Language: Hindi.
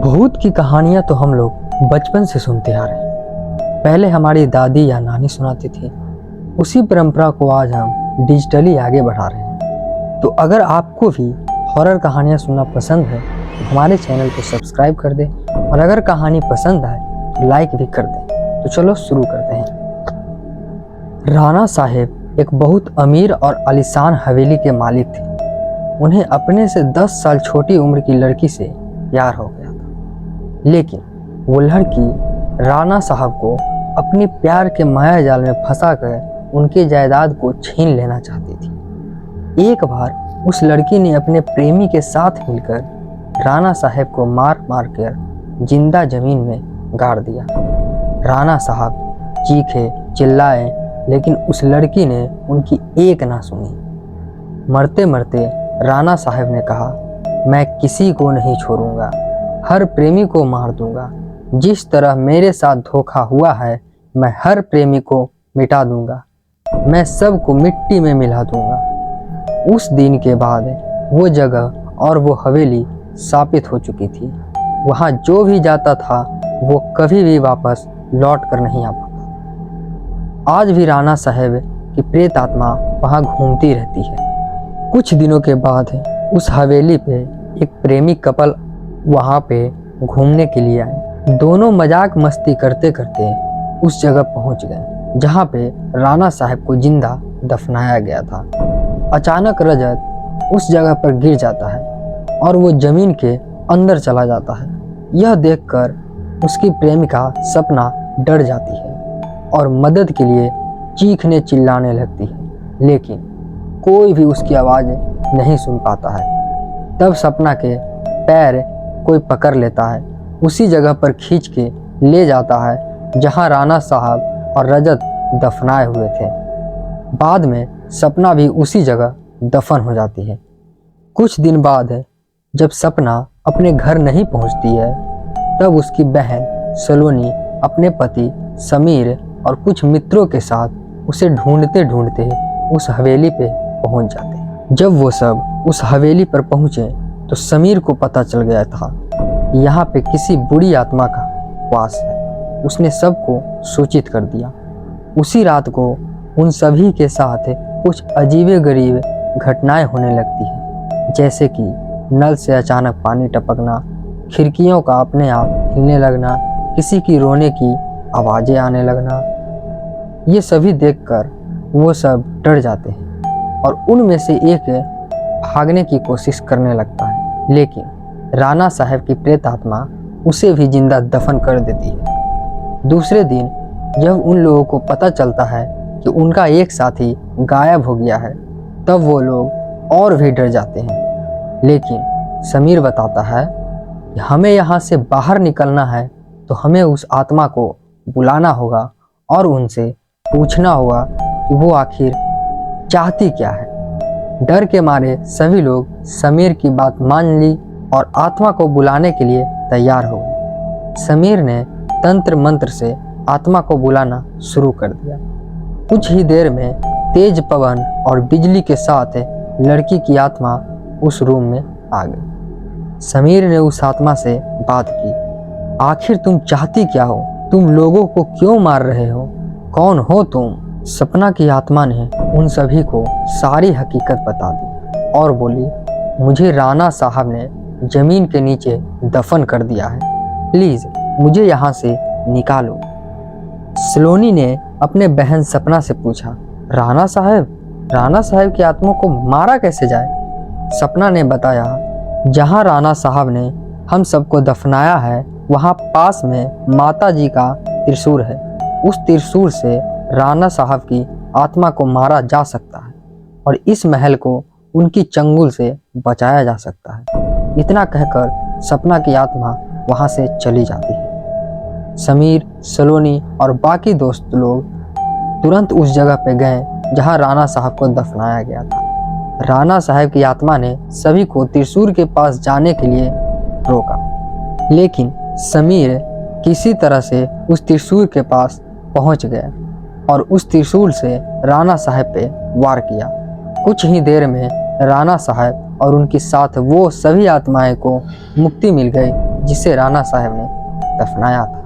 भूत की कहानियां तो हम लोग बचपन से सुनते आ रहे हैं। पहले हमारी दादी या नानी सुनाती थी, उसी परंपरा को आज हम डिजिटली आगे बढ़ा रहे हैं। तो अगर आपको भी हॉरर कहानियां सुनना पसंद है तो हमारे चैनल को सब्सक्राइब कर दें, और अगर कहानी पसंद आए तो लाइक भी कर दें। तो चलो शुरू करते हैं। राणा साहेब एक बहुत अमीर और आलीशान हवेली के मालिक थे। उन्हें अपने से 10 साल छोटी उम्र की लड़की से प्यार हो गया था, लेकिन वो लड़की राणा साहब को अपने प्यार के माया जाल में फंसाकर उनकी जायदाद को छीन लेना चाहती थी। एक बार उस लड़की ने अपने प्रेमी के साथ मिलकर राणा साहब को मार मार कर जिंदा जमीन में गाड़ दिया। राणा साहब चीखे चिल्लाए, लेकिन उस लड़की ने उनकी एक ना सुनी। मरते मरते राणा साहब ने कहा, मैं किसी को नहीं छोड़ूंगा, हर प्रेमी को मार दूंगा। जिस तरह मेरे साथ धोखा हुआ है, मैं हर प्रेमी को मिटा दूंगा, मैं सबको मिट्टी में मिला दूंगा। उस दिन के बाद वो जगह और वो हवेली शापित हो चुकी थी। वहाँ जो भी जाता था वो कभी भी वापस लौट कर नहीं आ पाता। आज भी राणा साहब की प्रेत आत्मा वहाँ घूमती रहती है। कुछ दिनों के बाद उस हवेली पे एक प्रेमी कपल वहाँ पे घूमने के लिए आए। दोनों मजाक मस्ती करते करते उस जगह पहुँच गए जहाँ पे राणा साहब को जिंदा दफनाया गया था। अचानक रजत उस जगह पर गिर जाता है और वो जमीन के अंदर चला जाता है। यह देखकर उसकी प्रेमिका सपना डर जाती है और मदद के लिए चीखने चिल्लाने लगती है, लेकिन कोई भी उसकी आवाज़ नहीं सुन पाता है। तब सपना के पैर कोई पकड़ लेता है, उसी जगह पर खींच के ले जाता है जहां राणा साहब और रजत दफनाए हुए थे। बाद में सपना भी उसी जगह दफन हो जाती है। कुछ दिन बाद जब सपना अपने घर नहीं पहुंचती है, तब उसकी बहन सलोनी अपने पति समीर और कुछ मित्रों के साथ उसे ढूंढते ढूंढते उस हवेली पे पहुंच जाते हैं। जब वो सब उस हवेली पर पहुंचे तो समीर को पता चल गया था यहाँ पे किसी बुरी आत्मा का वास है। उसने सबको सूचित कर दिया। उसी रात को उन सभी के साथ कुछ अजीबे गरीब घटनाएं होने लगती हैं, जैसे कि नल से अचानक पानी टपकना, खिड़कियों का अपने आप हिलने लगना, किसी की रोने की आवाज़ें आने लगना। ये सभी देखकर वो सब डर जाते हैं और उनमें से एक भागने की कोशिश करने लगता है, लेकिन राणा साहब की प्रेत आत्मा उसे भी जिंदा दफन कर देती है। दूसरे दिन जब उन लोगों को पता चलता है कि उनका एक साथी गायब हो गया है, तब वो लोग और भी डर जाते हैं। लेकिन समीर बताता है कि हमें यहाँ से बाहर निकलना है तो हमें उस आत्मा को बुलाना होगा और उनसे पूछना होगा कि वो आखिर चाहती क्या है। डर के मारे सभी लोग समीर की बात मान ली और आत्मा को बुलाने के लिए तैयार हो गए। समीर ने तंत्र मंत्र से आत्मा को बुलाना शुरू कर दिया। कुछ ही देर में तेज पवन और बिजली के साथ लड़की की आत्मा उस रूम में आ गई। समीर ने उस आत्मा से बात की, आखिर तुम चाहती क्या हो? तुम लोगों को क्यों मार रहे हो? कौन हो तुम? सपना की आत्मा ने उन सभी को सारी हकीकत बता दी और बोली, मुझे राणा साहब ने जमीन के नीचे दफन कर दिया है, प्लीज मुझे यहाँ से निकालो। सलोनी ने अपने बहन सपना से पूछा, राणा साहब की आत्मा को मारा कैसे जाए? सपना ने बताया, जहाँ राणा साहब ने हम सबको दफनाया है वहाँ पास में माता जी का त्रिशूल है। उस त्रिशूल से राणा साहब की आत्मा को मारा जा सकता है और इस महल को उनकी चंगुल से बचाया जा सकता है। इतना कहकर सपना की आत्मा वहां से चली जाती है। समीर, सलोनी और बाकी दोस्त लोग तुरंत उस जगह पे गए जहां राणा साहब को दफनाया गया था। राणा साहब की आत्मा ने सभी को त्रिशूल के पास जाने के लिए रोका, लेकिन समीर किसी तरह से उस त्रिशूल के पास पहुंच गया और उस त्रिशूल से राणा साहब पे वार किया। कुछ ही देर में राणा साहब और उनके साथ वो सभी आत्माएं को मुक्ति मिल गई जिसे राणा साहब ने दफनाया था।